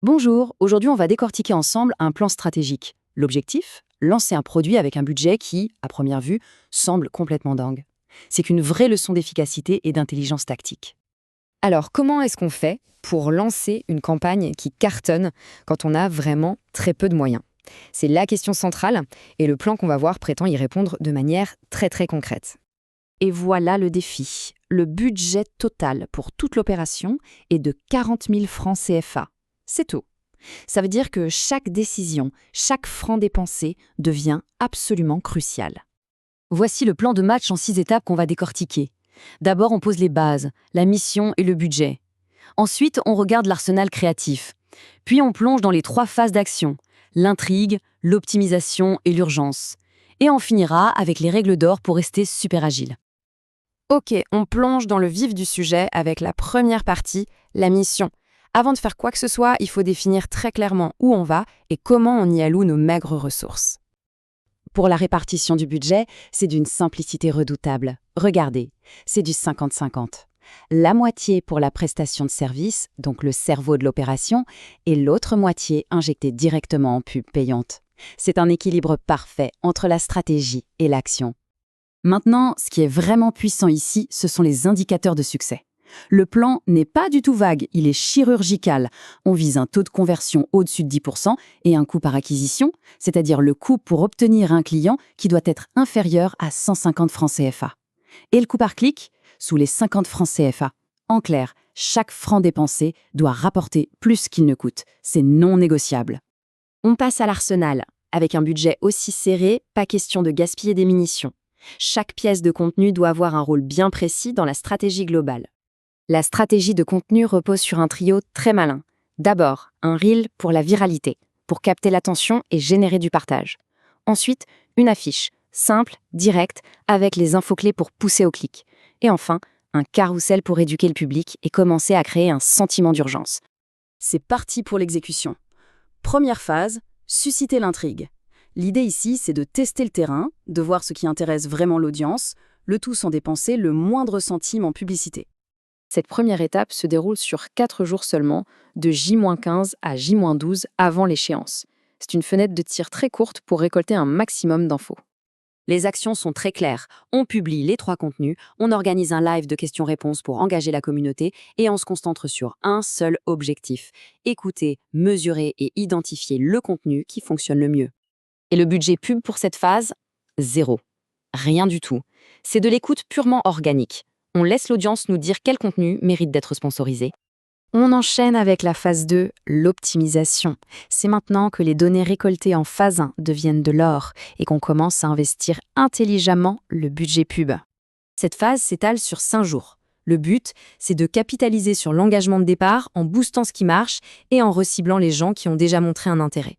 Bonjour, aujourd'hui on va décortiquer ensemble un plan stratégique. L'objectif? Lancer un produit avec un budget qui, à première vue, semble complètement dingue. C'est qu'une vraie leçon d'efficacité et d'intelligence tactique. Alors, comment est-ce qu'on fait pour lancer une campagne qui cartonne quand on a vraiment très peu de moyens? C'est la question centrale et le plan qu'on va voir prétend y répondre de manière très très concrète. Et voilà le défi. Le budget total pour toute l'opération est de 40 000 francs CFA. C'est tout. Ça veut dire que chaque décision, chaque franc dépensé devient absolument crucial. Voici le plan de match en 6 étapes qu'on va décortiquer. D'abord, on pose les bases, la mission et le budget. Ensuite, on regarde l'arsenal créatif. Puis on plonge dans les 3 phases d'action, l'intrigue, l'optimisation et l'urgence. Et on finira avec les règles d'or pour rester super agile. Ok, on plonge dans le vif du sujet avec la première partie, la mission. Avant de faire quoi que ce soit, il faut définir très clairement où on va et comment on y alloue nos maigres ressources. Pour la répartition du budget, c'est d'une simplicité redoutable. Regardez, c'est du 50-50. La moitié pour la prestation de service, donc le cerveau de l'opération, et l'autre moitié injectée directement en pub payante. C'est un équilibre parfait entre la stratégie et l'action. Maintenant, ce qui est vraiment puissant ici, ce sont les indicateurs de succès. Le plan n'est pas du tout vague, il est chirurgical. On vise un taux de conversion au-dessus de 10% et un coût par acquisition, c'est-à-dire le coût pour obtenir un client qui doit être inférieur à 150 francs CFA. Et le coût par clic, sous les 50 francs CFA. En clair, chaque franc dépensé doit rapporter plus qu'il ne coûte. C'est non négociable. On passe à l'arsenal. Avec un budget aussi serré, pas question de gaspiller des munitions. Chaque pièce de contenu doit avoir un rôle bien précis dans la stratégie globale. La stratégie de contenu repose sur un trio très malin. D'abord, un reel pour la viralité, pour capter l'attention et générer du partage. Ensuite, une affiche, simple, directe, avec les infos-clés pour pousser au clic. Et enfin, un carrousel pour éduquer le public et commencer à créer un sentiment d'urgence. C'est parti pour l'exécution. Première phase, susciter l'intrigue. L'idée ici, c'est de tester le terrain, de voir ce qui intéresse vraiment l'audience, le tout sans dépenser le moindre centime en publicité. Cette première étape se déroule sur 4 jours seulement, de J-15 à J-12 avant l'échéance. C'est une fenêtre de tir très courte pour récolter un maximum d'infos. Les actions sont très claires. On publie les 3 contenus, on organise un live de questions-réponses pour engager la communauté et on se concentre sur un seul objectif. Écouter, mesurer et identifier le contenu qui fonctionne le mieux. Et le budget pub pour cette phase? 0. Rien du tout. C'est de l'écoute purement organique. On laisse l'audience nous dire quel contenu mérite d'être sponsorisé. On enchaîne avec la phase 2, l'optimisation. C'est maintenant que les données récoltées en phase 1 deviennent de l'or et qu'on commence à investir intelligemment le budget pub. Cette phase s'étale sur 5 jours. Le but, c'est de capitaliser sur l'engagement de départ en boostant ce qui marche et en reciblant les gens qui ont déjà montré un intérêt.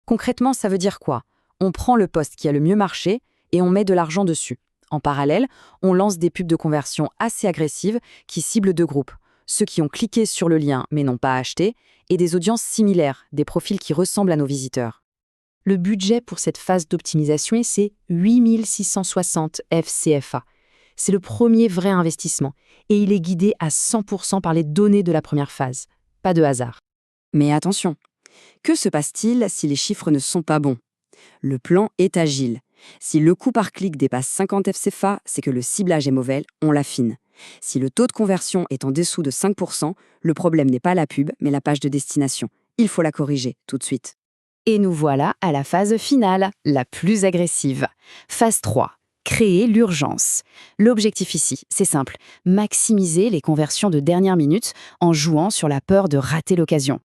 Concrètement, ça veut dire quoi? On prend le poste qui a le mieux marché et on met de l'argent dessus. En parallèle, on lance des pubs de conversion assez agressives qui ciblent 2 groupes. Ceux qui ont cliqué sur le lien mais n'ont pas acheté, et des audiences similaires, des profils qui ressemblent à nos visiteurs. Le budget pour cette phase d'optimisation, c'est 8 660 FCFA. C'est le premier vrai investissement, et il est guidé à 100% par les données de la première phase. Pas de hasard. Mais attention, que se passe-t-il si les chiffres ne sont pas bons? Le plan est agile. Si le coût par clic dépasse 50 FCFA, c'est que le ciblage est mauvais, on l'affine. Si le taux de conversion est en dessous de 5%, le problème n'est pas la pub, mais la page de destination. Il faut la corriger tout de suite. Et nous voilà à la phase finale, la plus agressive. Phase 3. Créer l'urgence. L'objectif ici, c'est simple, maximiser les conversions de dernière minute en jouant sur la peur de rater l'occasion.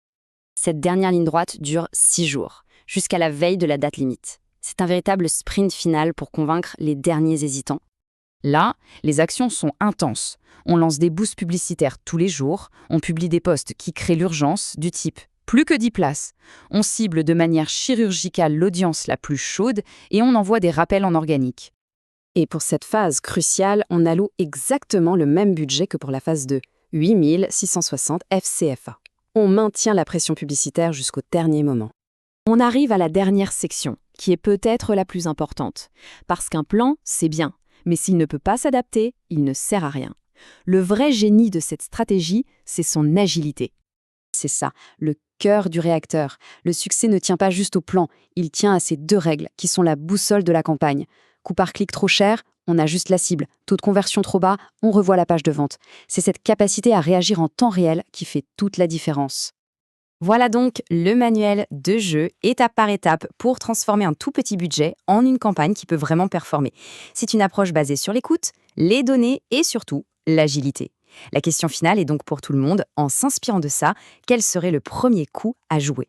Cette dernière ligne droite dure 6 jours, jusqu'à la veille de la date limite. C'est un véritable sprint final pour convaincre les derniers hésitants. Là, les actions sont intenses. On lance des boosts publicitaires tous les jours, on publie des posts qui créent l'urgence du type plus que 10 places. On cible de manière chirurgicale l'audience la plus chaude et on envoie des rappels en organique. Et pour cette phase cruciale, on alloue exactement le même budget que pour la phase 2, 8 660 FCFA. On maintient la pression publicitaire jusqu'au dernier moment. On arrive à la dernière section, qui est peut-être la plus importante. Parce qu'un plan, c'est bien, mais s'il ne peut pas s'adapter, il ne sert à rien. Le vrai génie de cette stratégie, c'est son agilité. C'est ça, le cœur du réacteur. Le succès ne tient pas juste au plan, il tient à ces 2 règles qui sont la boussole de la campagne. Coût par clic trop cher, on ajuste la cible. Taux de conversion trop bas, on revoit la page de vente. C'est cette capacité à réagir en temps réel qui fait toute la différence. Voilà donc le manuel de jeu, étape par étape, pour transformer un tout petit budget en une campagne qui peut vraiment performer. C'est une approche basée sur l'écoute, les données et surtout l'agilité. La question finale est donc pour tout le monde, en s'inspirant de ça, quel serait le premier coup à jouer ?